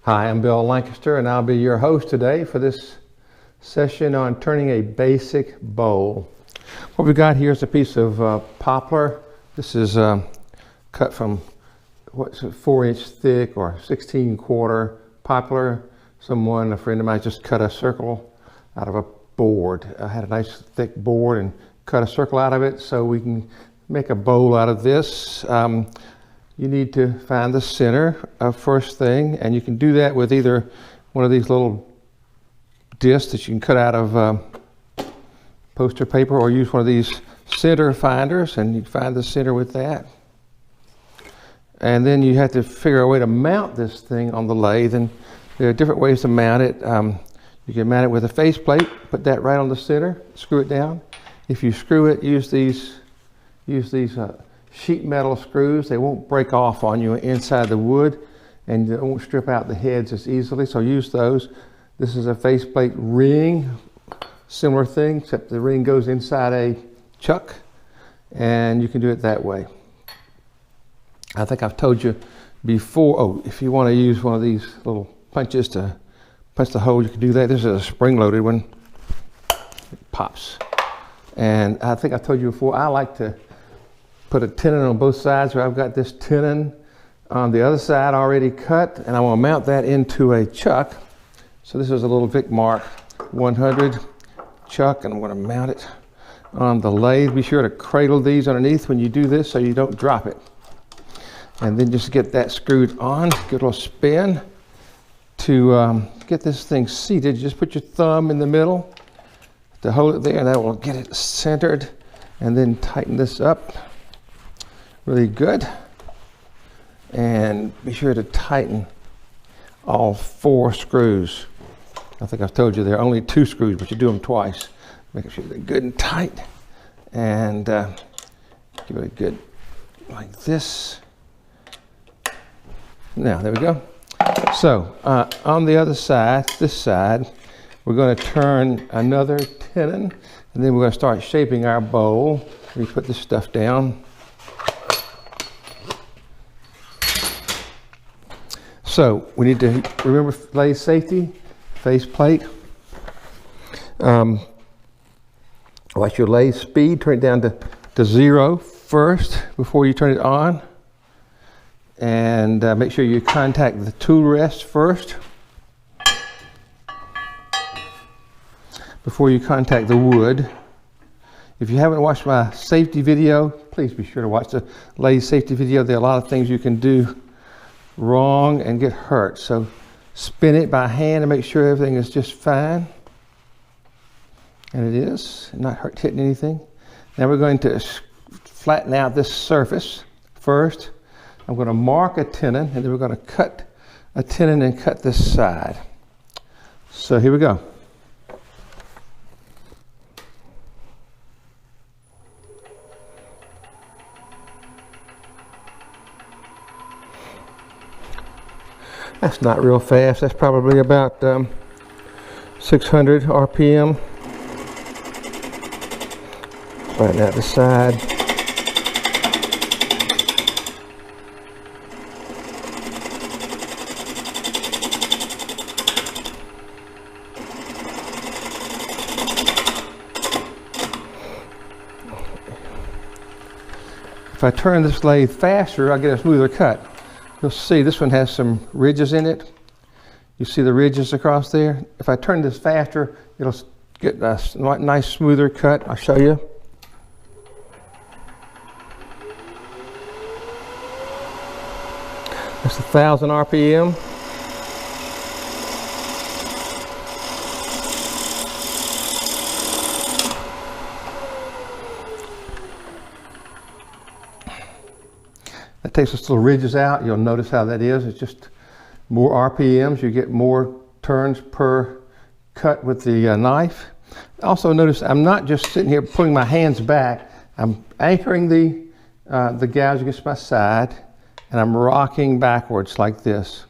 Hi, I'm Bill Lancaster, and I'll be your host today for this session on turning a basic bowl. What we got here is a piece of poplar. This is cut from what's a 4-inch thick or 16-quarter poplar. A friend of mine, just cut a circle out of a board. I had a nice thick board and cut a circle out of it so we can make a bowl out of this. You need to find the center first thing, and you can do that with either one of these little discs that you can cut out of poster paper, or use one of these center finders, and you find the center with that. And then you have to figure out a way to mount this thing on the lathe, and there are different ways to mount it. You can mount it with a faceplate, put that right on the center, screw it down. If you screw it, use these sheet metal screws. They won't break off on you inside the wood, and they won't strip out the heads as easily, so use those. This is a faceplate ring, similar thing, except the ring goes inside a chuck, and you can do it that way. I think I've told you before, if you want to use one of these little punches to punch the hole, you can do that. This is a spring-loaded one. It pops. And I think I told you before, I like to put a tenon on both sides, where I've got this tenon on the other side already cut, and I want to mount that into a chuck. So this is a little Vic Mark 100 chuck, and I'm going to mount it on the lathe. Be sure to cradle these underneath when you do this so you don't drop it. And then just get that screwed on, give it a little spin. To get this thing seated, just put your thumb in the middle to hold it there, and that will get it centered. And then tighten this up really good, and be sure to tighten all 4 screws. I think I've told you there are only 2 screws, but you do them twice. Make sure they're good and tight, and give it a good, like this. Now, there we go. So, on the other side, this side, we're going to turn another tenon, and then we're going to start shaping our bowl. We put this stuff down. So we need to remember lathe safety, faceplate. Watch your lathe speed, turn it down to 0 first before you turn it on. And make sure you contact the tool rest first before you contact the wood. If you haven't watched my safety video, please be sure to watch the lathe safety video. There are a lot of things you can do wrong and get hurt. So spin it by hand and make sure everything is just fine. And it is, not hitting anything. Now we're going to flatten out this surface first. I'm going to mark a tenon, and then we're going to cut a tenon and cut this side. So here we go. That's not real fast. That's probably about 600 RPM. Flatten out the side. If I turn this lathe faster, I'll get a smoother cut. You'll see this one has some ridges in it. You see the ridges across there? If I turn this faster, it'll get a nice smoother cut. I'll show you. That's 1,000 RPM. That takes those little ridges out. You'll notice how that is. It's just more RPMs. You get more turns per cut with the knife. Also notice I'm not just sitting here putting my hands back. I'm anchoring the gouge against my side, and I'm rocking backwards like this.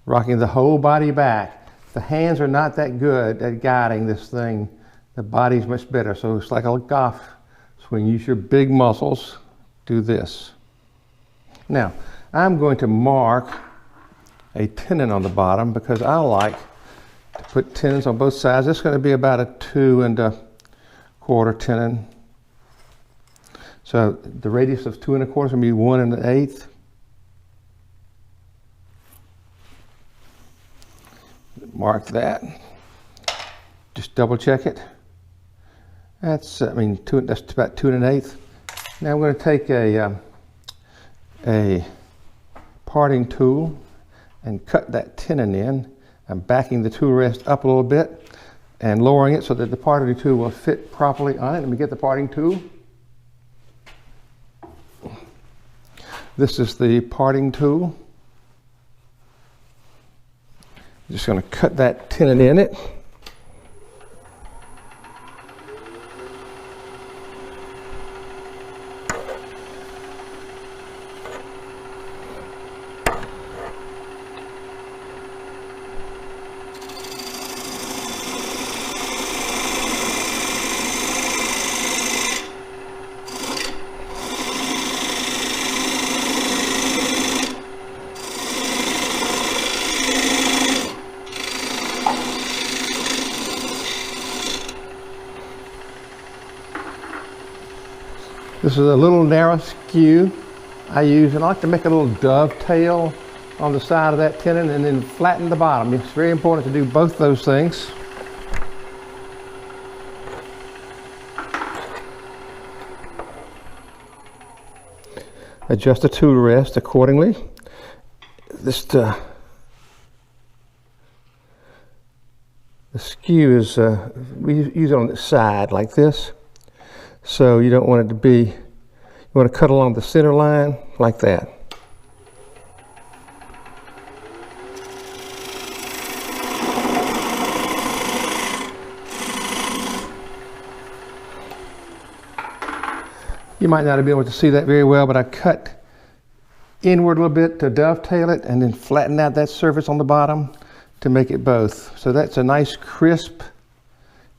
Rocking the whole body back. The hands are not that good at guiding this thing. The body's much better. So it's like a golf swing. Use your big muscles. Do this. Now, I'm going to mark a tenon on the bottom because I like to put tenons on both sides. This is going to be about a 2 1/4 tenon. So the radius of 2 1/4 is going to be 1 1/8. Mark that. Just double check it. That's that's about 2 1/8. Now I'm going to take a parting tool and cut that tenon in. I'm backing the tool rest up a little bit and lowering it so that the parting tool will fit properly on it. Let me get the parting tool. This is the parting tool. I'm just going to cut that tenon in it. This is a little narrow skew I use, and I like to make a little dovetail on the side of that tenon and then flatten the bottom. It's very important to do both those things. Adjust the tool rest accordingly. The skew is, we use it on the side like this. So you don't want it to be, you want to cut along the center line like that. You might not be able to see that very well, but I cut inward a little bit to dovetail it and then flatten out that surface on the bottom to make it both. So that's a nice crisp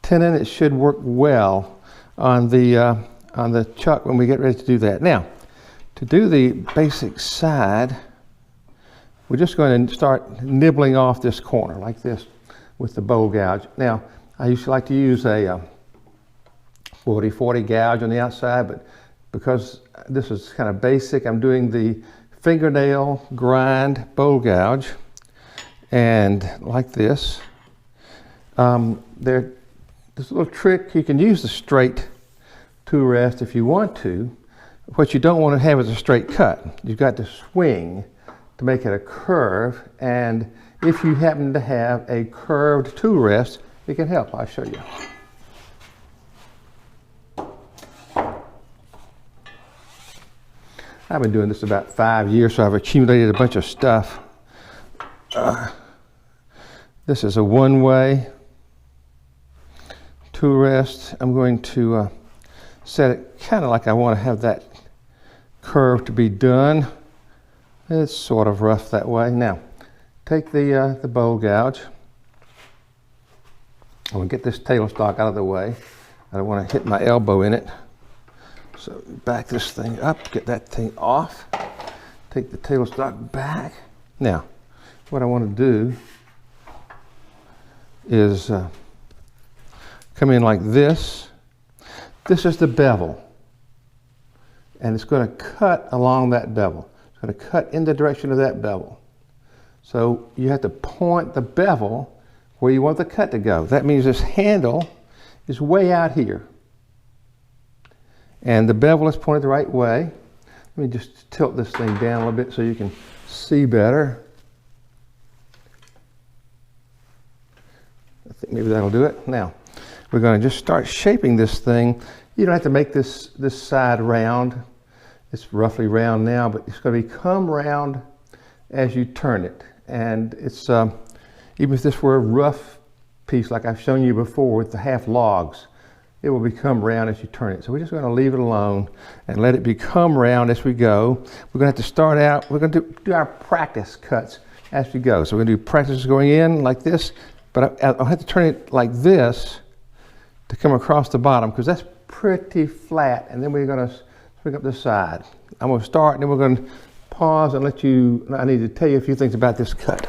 tenon. It should work well on the chuck when we get ready to do that. Now, to do the basic side, we're just going to start nibbling off this corner like this with the bowl gouge. Now, I used to like to use a 40-40 gouge on the outside, but because this is kind of basic, I'm doing the fingernail grind bowl gouge, and like this. There's a little trick. You can use the straight tool rest if you want to. What you don't want to have is a straight cut. You've got to swing to make it a curve, and if you happen to have a curved tool rest, it can help. I'll show you. I've been doing this about 5 years, so I've accumulated a bunch of stuff. This is a one-way tool rest. I'm going to set it kind of like I want to have that curve to be done. It's sort of rough that way. Now, take the bowl gouge. I'm going to get this tailstock out of the way. I don't want to hit my elbow in it. So back this thing up, get that thing off. Take the tailstock back. Now, what I want to do is come in like this. This is the bevel, and it's going to cut along that bevel. It's going to cut in the direction of that bevel. So you have to point the bevel where you want the cut to go. That means this handle is way out here, and the bevel is pointed the right way. Let me just tilt this thing down a little bit so you can see better. I think maybe that'll do it. Now, we're going to just start shaping this thing. You don't have to make this side round. It's roughly round now, but it's going to become round as you turn it. And it's even if this were a rough piece like I've shown you before with the half logs, it will become round as you turn it. So we're just going to leave it alone and let it become round as we go. We're going to have to start out, we're going to do our practice cuts as we go. So we're going to do practice going in like this, but I'll have to turn it like this to come across the bottom because that's pretty flat. And then we're going to swing up the side. I'm going to start and then we're going to pause and I need to tell you a few things about this cut.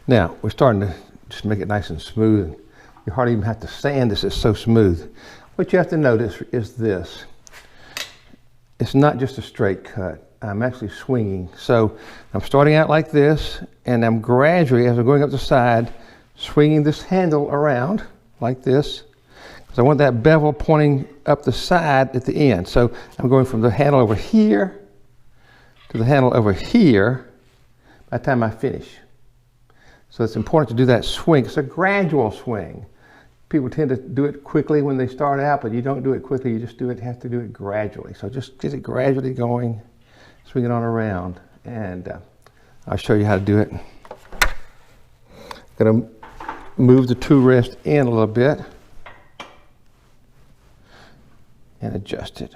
Now, we're starting to just make it nice and smooth. You hardly even have to sand this, it's so smooth. What you have to notice is this. It's not just a straight cut. I'm actually swinging. So I'm starting out like this, and I'm gradually, as I'm going up the side, swinging this handle around like this. Because I want that bevel pointing up the side at the end. So I'm going from the handle over here to the handle over here by the time I finish. So it's important to do that swing. It's a gradual swing. People tend to do it quickly when they start out, but you don't do it quickly. You just have to do it gradually. So just get it gradually going, swing it on around, and I'll show you how to do it. I'm going to move the tool rest in a little bit and adjust it.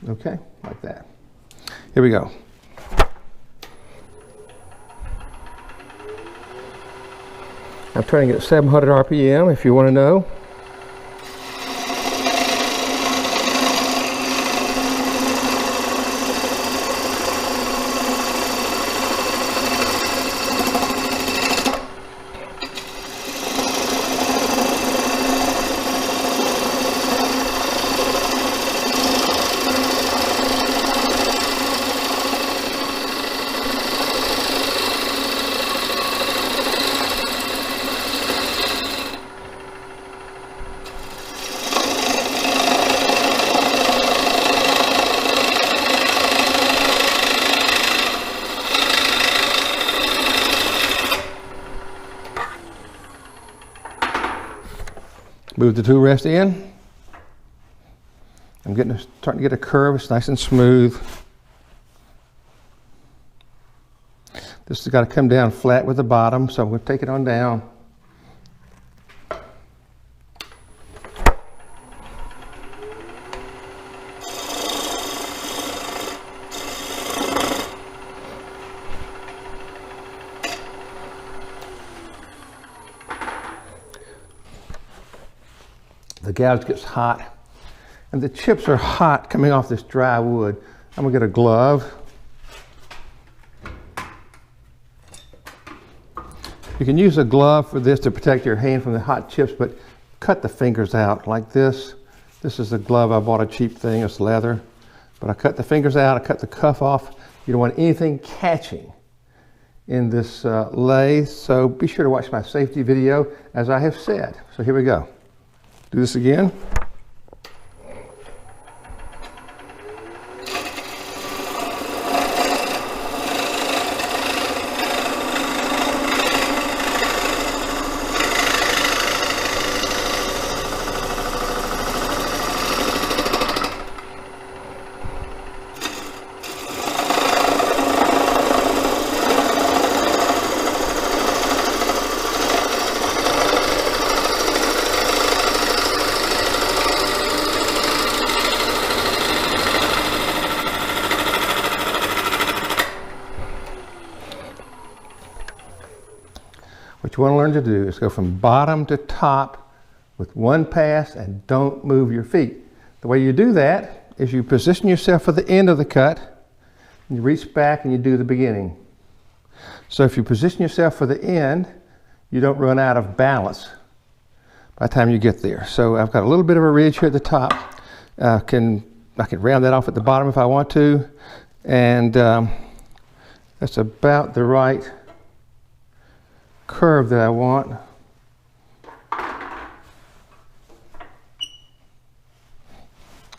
Okay, like that. Here we go. I'm turning it at 700 RPM if you want to know. Move the tool rest in. I'm starting to get a curve. It's nice and smooth. This has got to come down flat with the bottom, so I'm going to take it on down. The gouge gets hot, and the chips are hot coming off this dry wood. I'm gonna get a glove. You can use a glove for this to protect your hand from the hot chips, but cut the fingers out like this. This is a glove. I bought a cheap thing, it's leather, but I cut the fingers out, I cut the cuff off. You don't want anything catching in this lathe, so be sure to watch my safety video as I have said. So here we go. Do this again. What you want to learn to do is go from bottom to top with one pass and don't move your feet. The way you do that is you position yourself for the end of the cut, and you reach back and you do the beginning. So if you position yourself for the end, you don't run out of balance by the time you get there. So I've got a little bit of a ridge here at the top. I can round that off at the bottom if I want to, and that's about the right curve that I want.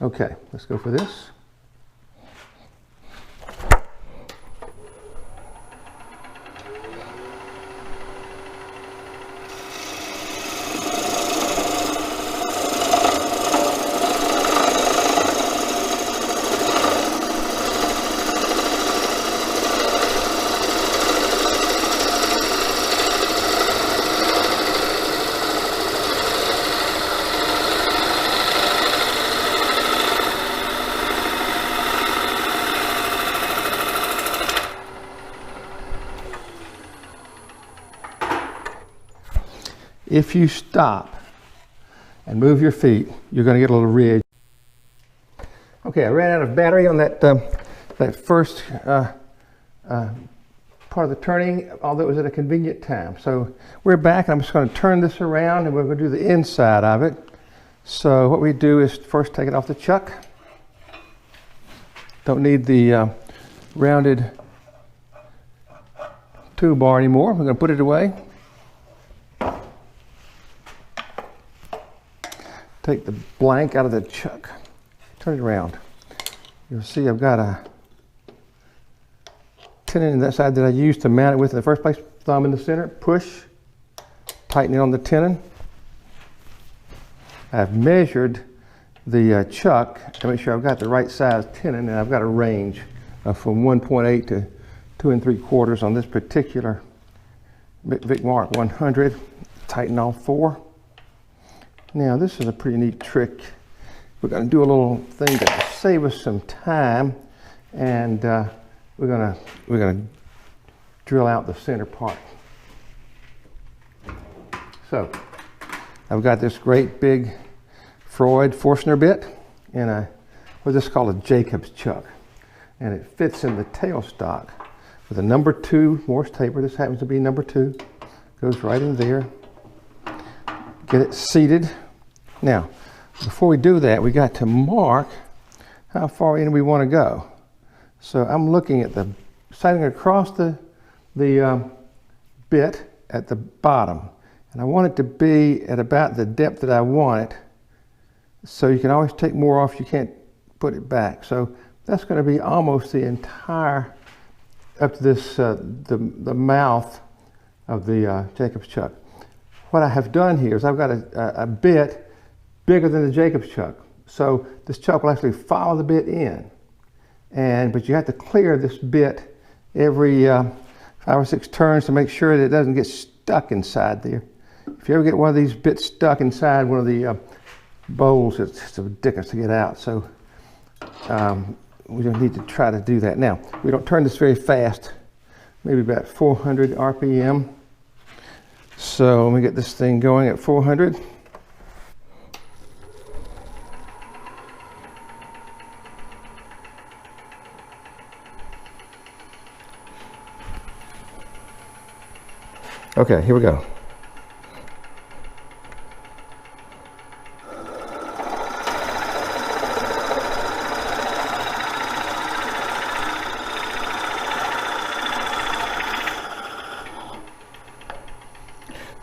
Okay, let's go for this. If you stop and move your feet, you're going to get a little ridge. Okay, I ran out of battery on that first part of the turning, although it was at a convenient time. So we're back, and I'm just going to turn this around, and we're going to do the inside of it. So what we do is first take it off the chuck. Don't need the rounded toolbar anymore. We're going to put it away. Take the blank out of the chuck. Turn it around. You'll see I've got a tenon in that side that I used to mount it with in the first place. Thumb in the center, push, tighten it on the tenon. I've measured the chuck to make sure I've got the right size tenon, and I've got a range from 1.8 to 2 3/4 on this particular Vic Mark 100. Tighten all 4. Now this is a pretty neat trick. We're going to do a little thing to save us some time, and we're going to drill out the center part. So I've got this great big Freud Forstner bit in what's this called a Jacob's chuck, and it fits in the tailstock with a number 2 Morse taper. This happens to be number 2. Goes right in there. Get it seated. Now, before we do that, we got to mark how far in we want to go. So I'm looking at the sighting across the bit at the bottom, and I want it to be at about the depth that I want it. So you can always take more off. You can't put it back. So that's going to be almost the entire up to this the mouth of the Jacob's chuck. What I have done here is I've got a bit bigger than the Jacob's chuck. So this chuck will actually follow the bit in. But you have to clear this bit every 5 or 6 turns to make sure that it doesn't get stuck inside there. If you ever get one of these bits stuck inside one of the bowls, it's just ridiculous to get out. So we don't need to try to do that. Now, we don't turn this very fast, maybe about 400 RPM. So let me get this thing going at 400. Okay, here we go.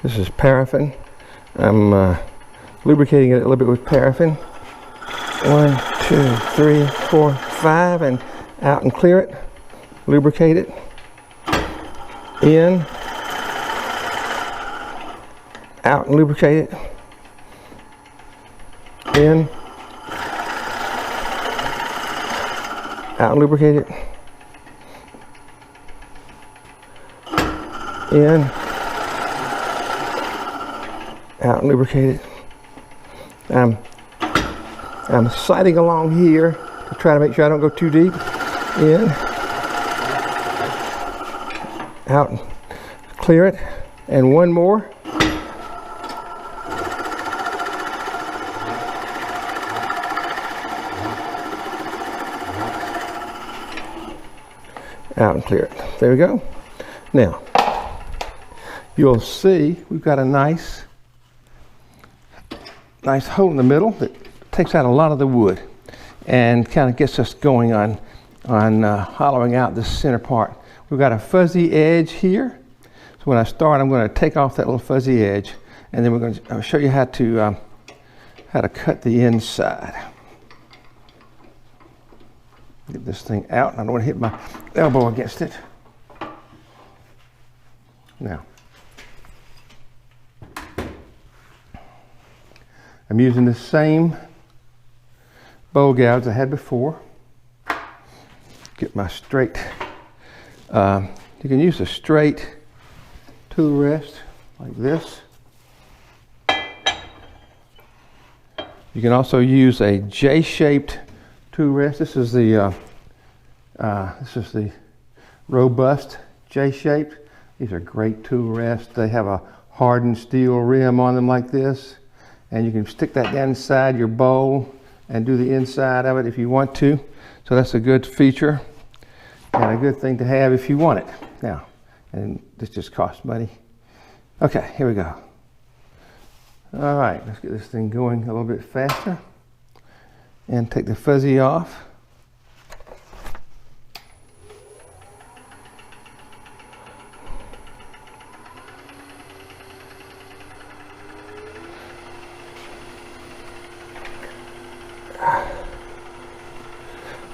This is paraffin. I'm lubricating it a little bit with paraffin. 1, 2, 3, 4, 5, and out and clear it. Lubricate it. In. Out and lubricate it. In. Out and lubricate it. In. Out and lubricate it. I'm sighting along here to try to make sure I don't go too deep. In. Out and clear it. And one more. Out and clear it. There we go. Now, you'll see we've got a nice hole in the middle that takes out a lot of the wood and kind of gets us going on hollowing out this center part. We've got a fuzzy edge here. So when I start, I'm going to take off that little fuzzy edge, and then we're going to show you how to cut the inside. Get this thing out. I don't want to hit my elbow against it. Now, I'm using the same bowl gouge I had before. Get my straight, you can use a straight tool rest like this. You can also use a J-shaped tool rest. This is the robust J-shaped. These are great tool rests. They have a hardened steel rim on them like this. And you can stick that down inside your bowl and do the inside of it if you want to. So that's a good feature and a good thing to have if you want it. Now, and this just costs money. Okay, here we go. All right, let's get this thing going a little bit faster and take the fuzzy off.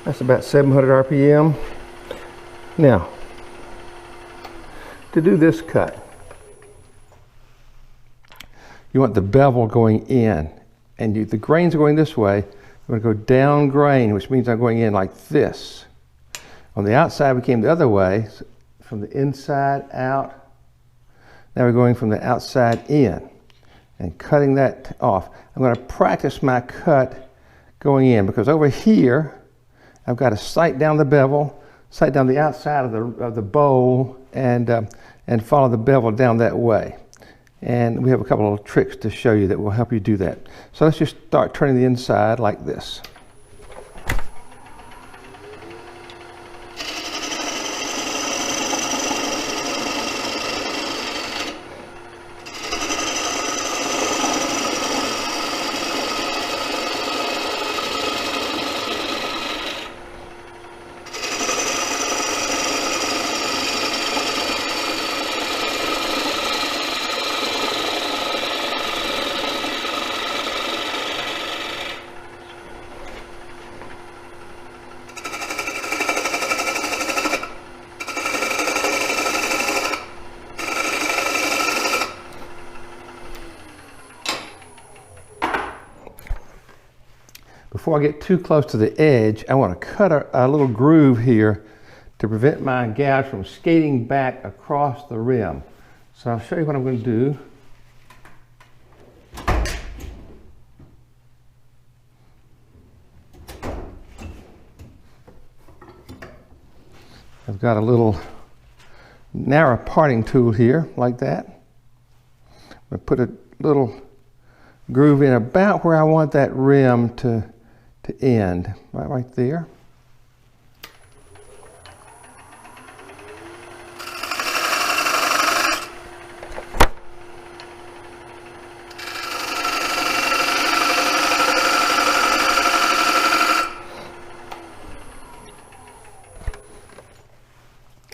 That's about 700 RPM. Now, to do this cut, you want the bevel going in, and the grains are going this way. I'm going to go down grain, which means I'm going in like this. On the outside, we came the other way, from the inside out. Now we're going from the outside in and cutting that off. I'm going to practice my cut going in, because over here, I've got to sight down the bevel, sight down the outside of the bowl, and follow the bevel down that way. And we have a couple of tricks to show you that will help you do that. So let's just start turning the inside like this. Before I get too close to the edge, I want to cut a little groove here to prevent my gouge from skating back across the rim. So I'll show you what I'm going to do. I've got a little narrow parting tool here, like that. I'm going to put a little groove in about where I want that rim to end, right there.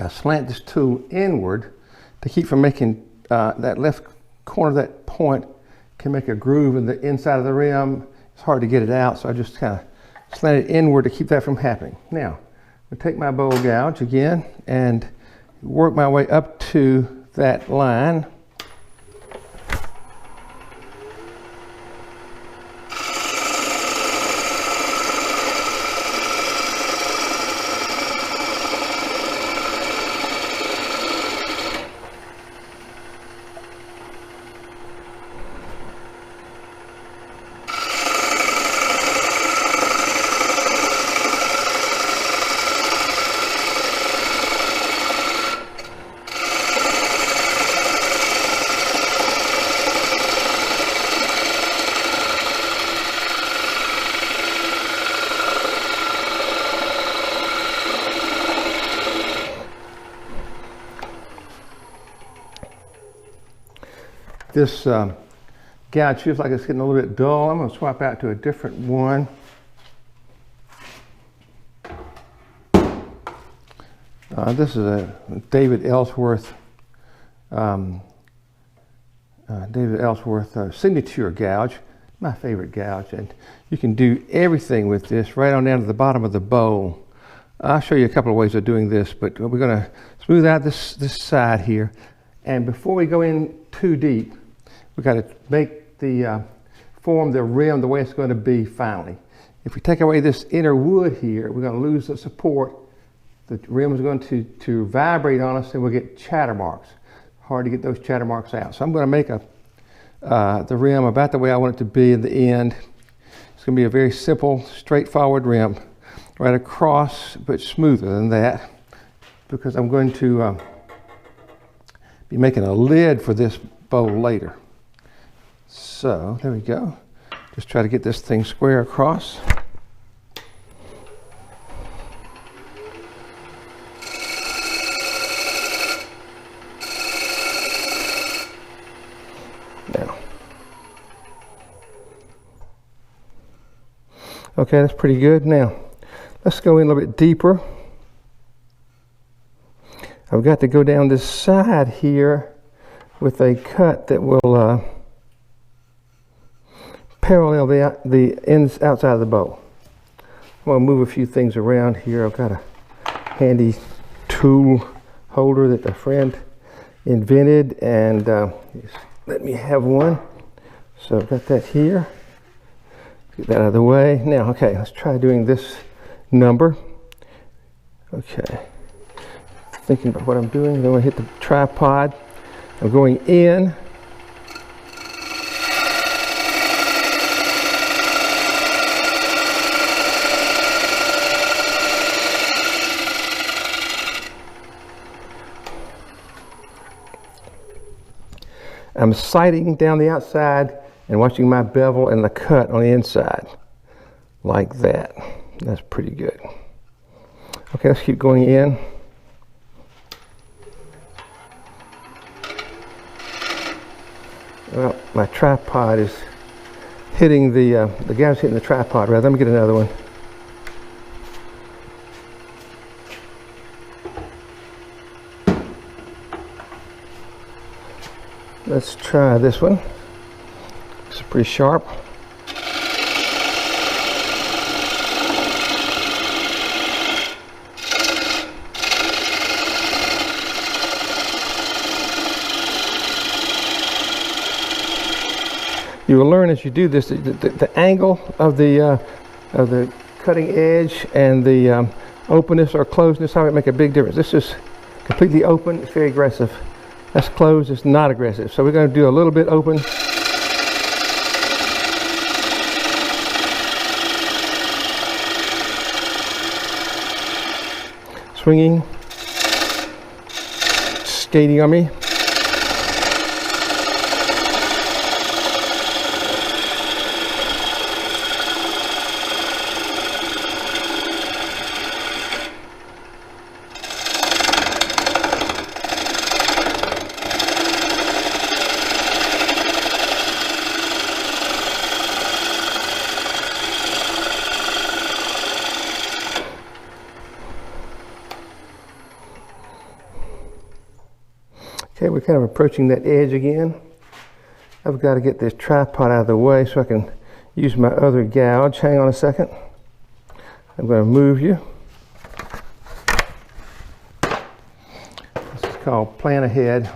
I slant this tool inward to keep from making that left corner of that point can make a groove in the inside of the rim. It's hard to get it out, so I just kind of slant it inward to keep that from happening. Now, I'm going to take my bowl gouge again and work my way up to that line. This gouge feels like it's getting a little bit dull. I'm going to swap out to a different one. This is a David Ellsworth signature gouge, my favorite gouge, and you can do everything with this right on down to the bottom of the bowl. I'll show you a couple of ways of doing this, but we're going to smooth out this side here, and before we go in too deep, we've got to make the form the rim the way it's going to be finally. If we take away this inner wood here, we're going to lose the support. The rim is going to vibrate on us, and we'll get chatter marks. Hard to get those chatter marks out. So I'm going to make the rim about the way I want it to be in the end. It's going to be a very simple, straightforward rim, right across, but smoother than that, because I'm going to be making a lid for this bowl later. So there we go. Just try to get this thing square across. Now. Okay, that's pretty good. Now, let's go in a little bit deeper. I've got to go down this side here with a cut that will parallel the ends outside of the bowl. I'm going to move a few things around here. I've got a handy tool holder that a friend invented, and let me have one. So I've got that here. Get that out of the way. Now, okay, let's try doing this number. Okay. Thinking about what I'm doing. Then I'm going to hit the tripod. I'm going in. I'm sighting down the outside and watching my bevel and the cut on the inside. Like that. That's pretty good. Okay, let's keep going in. Well, my tripod is hitting the gouge hitting the tripod. Rather, let me get another one. Let's try this one. It's pretty sharp. You will learn as you do this the angle of the cutting edge and the openness or closeness, how it make a big difference. This is completely open, it's very aggressive. That's closed, it's not aggressive. So we're going to do a little bit open. Swinging, skating on me. Okay, we're kind of approaching that edge again. I've got to get this tripod out of the way so I can use my other gouge. Hang on a second. I'm going to move you. This is called plan ahead.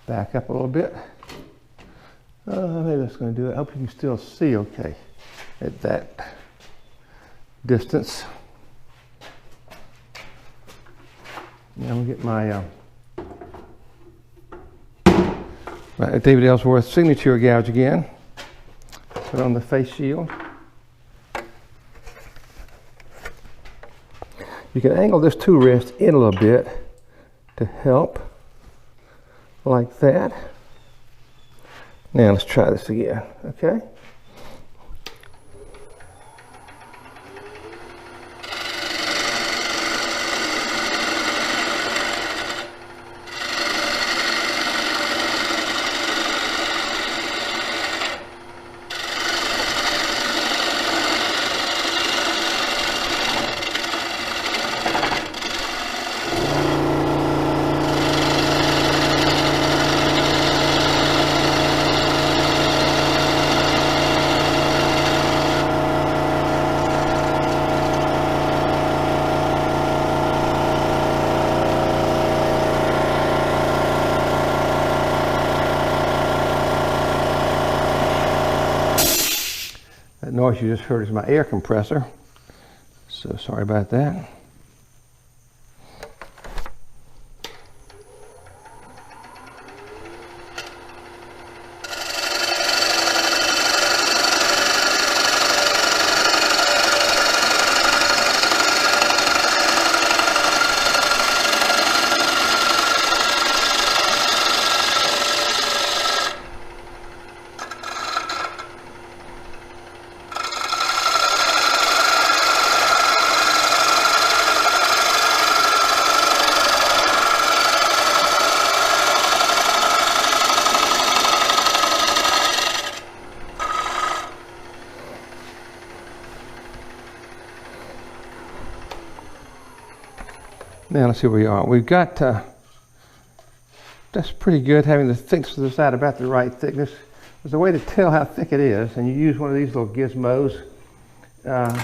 Back up a little bit. Maybe that's going to do it. I hope you can still see okay at that distance. Now we'll get my David Ellsworth signature gouge again. Put on the face shield. You can angle this tool rest in a little bit to help, like that. Now let's try this again, okay? That noise you just heard is my air compressor, so sorry about that. Now let's see where we are. We've got, that's pretty good, having the thickness of the side about the right thickness. There's a way to tell how thick it is, and you use one of these little gizmos,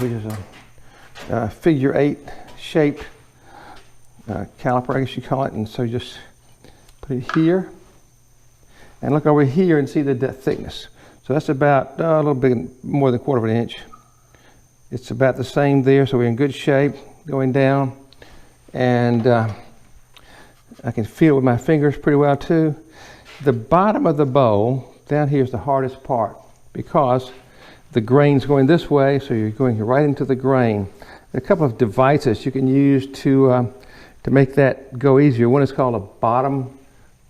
which is a figure 8 shaped caliper, I guess you call it. And so you just put it here, and look over here and see the thickness. So that's about a little bit more than 1/4 of an inch. It's about the same there, so we're in good shape going down. And I can feel it with my fingers pretty well too. The bottom of the bowl down here is the hardest part because the grain's going this way, so you're going right into the grain. There are a couple of devices you can use to make that go easier. One is called a bottom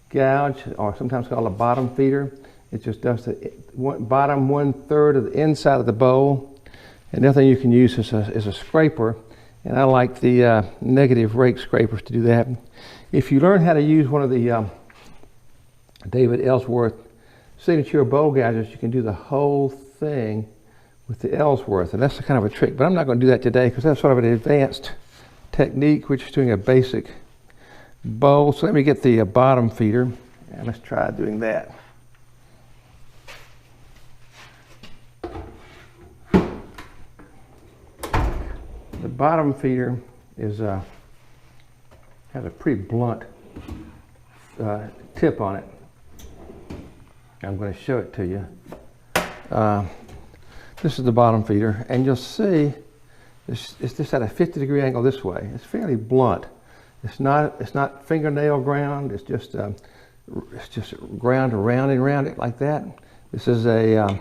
gouge, or sometimes called a bottom feeder. It just does the bottom 1/3 of the inside of the bowl. And the other thing you can use is a scraper, and I like the negative rake scrapers to do that. If you learn how to use one of the David Ellsworth signature bowl gouges, you can do the whole thing with the Ellsworth, and that's kind of a trick. But I'm not going to do that today because that's sort of an advanced technique. We're just doing a basic bowl. So let me get the bottom feeder, and let's try doing that. The bottom feeder is has a pretty blunt tip on it. I'm going to show it to you. This is the bottom feeder, and you'll see it's just at a 50-degree angle this way. It's fairly blunt. It's not fingernail ground. It's just ground around and around it like that. This is a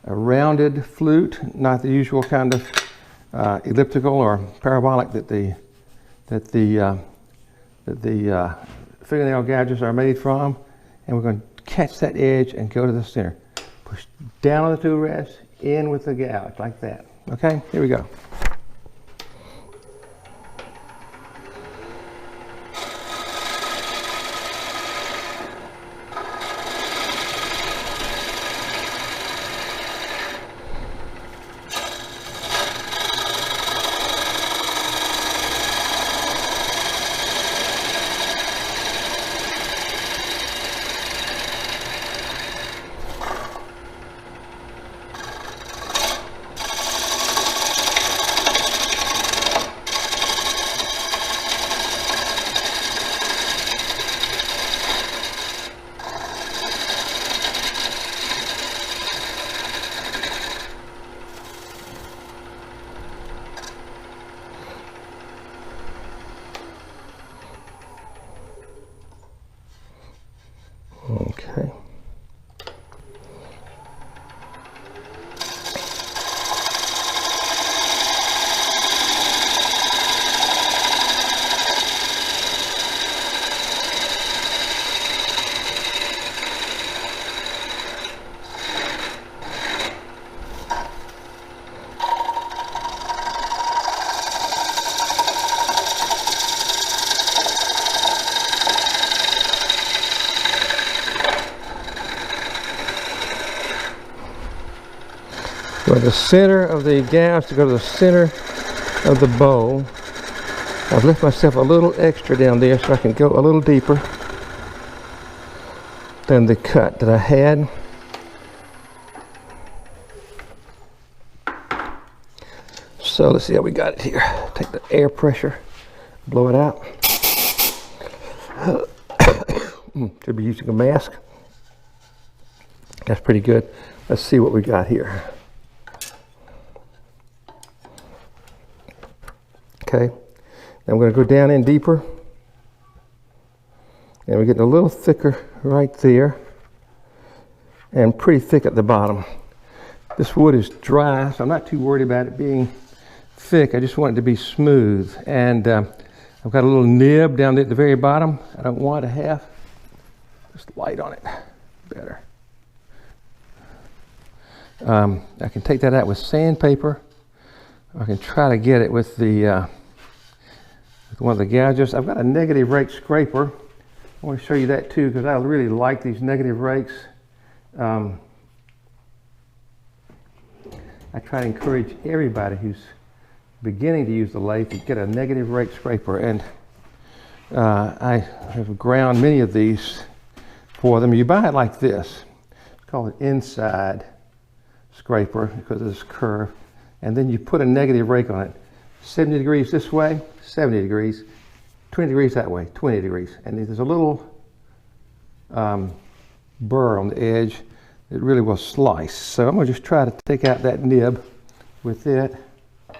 rounded flute, not the usual kind of elliptical or parabolic that the fingernail gouges are made from. And we're going to catch that edge and go to the center. Push down on the tool rest, in with the gouge like that. Okay, here we go. Okay. Where the center of the gouge to go to the center of the bowl, I've left myself a little extra down there so I can go a little deeper than the cut that I had. So let's see how we got it here. Take the air pressure, blow it out. Should be using a mask. That's pretty good. Let's see what we got here. Okay, now I'm going to go down in deeper, and we're getting a little thicker right there, and pretty thick at the bottom. This wood is dry, so I'm not too worried about it being thick. I just want it to be smooth, and I've got a little nib down there at the very bottom. I don't want to have just light on it. Better. I can take that out with sandpaper. I can try to get it with the with one of the gouges. I've got a negative rake scraper. I want to show you that too because I really like these negative rakes. I try to encourage everybody who's beginning to use the lathe to get a negative rake scraper, and I have ground many of these for them. You buy it like this. It's called an inside scraper because of this curve. And then you put a negative rake on it. 70 degrees this way, 70 degrees. 20 degrees that way, 20 degrees. And there's a little burr on the edge that really will slice. So I'm going to just try to take out that nib with it. You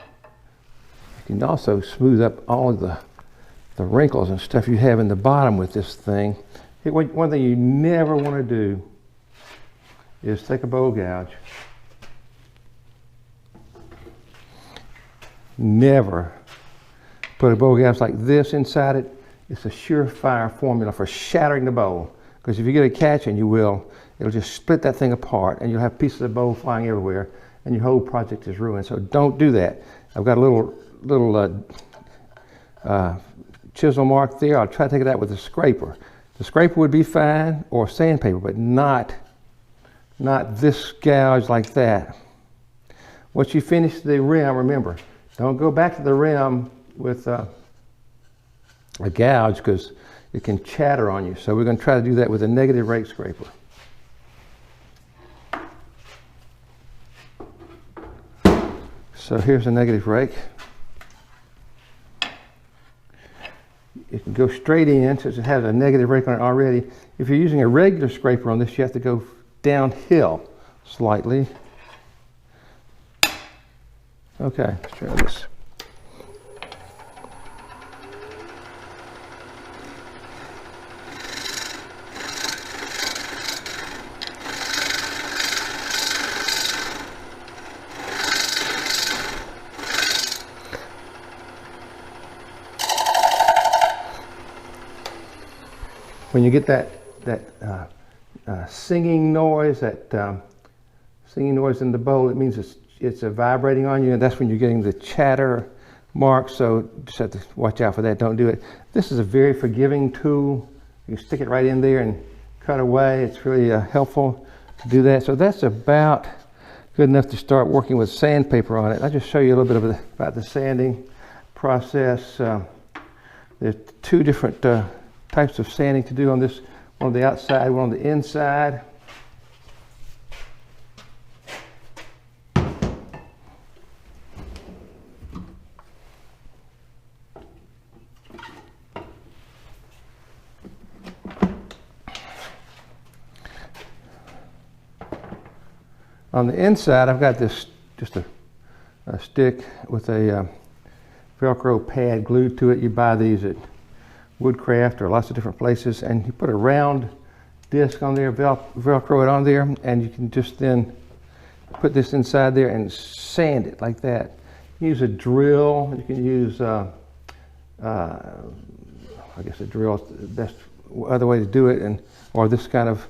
can also smooth up all of the wrinkles and stuff you have in the bottom with this thing. One thing you never want to do is take a bowl gouge. Never put a bowl gouge like this inside it. It's a surefire formula for shattering the bowl. Because if you get a catch, and you will, it'll just split that thing apart and you'll have pieces of bowl flying everywhere and your whole project is ruined. So don't do that. I've got a little chisel mark there. I'll try to take it out with a scraper. The scraper would be fine, or sandpaper, but not this gouge like that. Once you finish the rim, remember, don't go back to the rim with a gouge because it can chatter on you. So we're going to try to do that with a negative rake scraper. So here's a negative rake. It can go straight in since it has a negative rake on it already. If you're using a regular scraper on this, you have to go downhill slightly. Okay, let's try this. When you get that singing noise, singing noise in the bowl, it means it's vibrating on you, and that's when you're getting the chatter mark. So just have to watch out for that. Don't do it. This is a very forgiving tool. You can stick it right in there and cut away. It's really helpful to do that. So that's about good enough to start working with sandpaper on it. I'll just show you a little bit about the sanding process. There's two different types of sanding to do on this, one on the outside, one on the inside. On the inside, I've got this, just a stick with a Velcro pad glued to it. You buy these at Woodcraft or lots of different places, and you put a round disc on there, Velcro it on there, and you can just then put this inside there and sand it like that. Use a drill. You can use, I guess a drill is the best other way to do it, or this kind of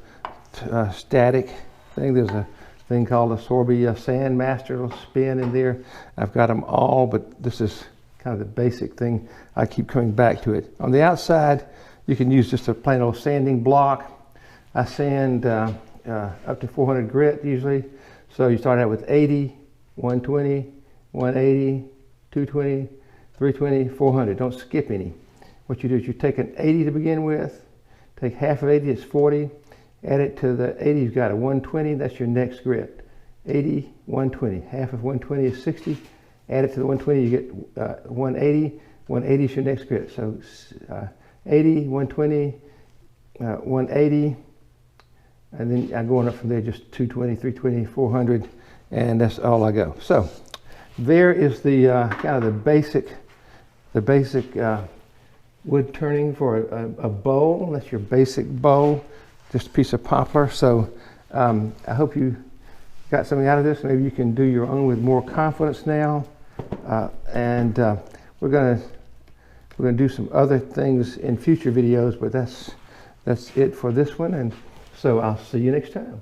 static thing. There's a thing called a Sorby Sand Master. It'll spin in there. I've got them all, but this is kind of the basic thing. I keep coming back to it. On the outside, you can use just a plain old sanding block. I sand up to 400 grit usually. So you start out with 80, 120, 180, 220, 320, 400. Don't skip any. What you do is you take an 80 to begin with, take half of 80, it's 40, add it to the 80, you've got a 120, that's your next grit. 80, 120, half of 120 is 60, add it to the 120, you get 180, 180 is your next grit. So 80, 120, 180, and then I'm going up from there just 220, 320, 400, and that's all I go. So there is the kind of the basic wood turning for a bowl. That's your basic bowl, just a piece of poplar. So I hope you got something out of this. Maybe you can do your own with more confidence now. We're gonna do some other things in future videos, but that's it for this one. And so I'll see you next time.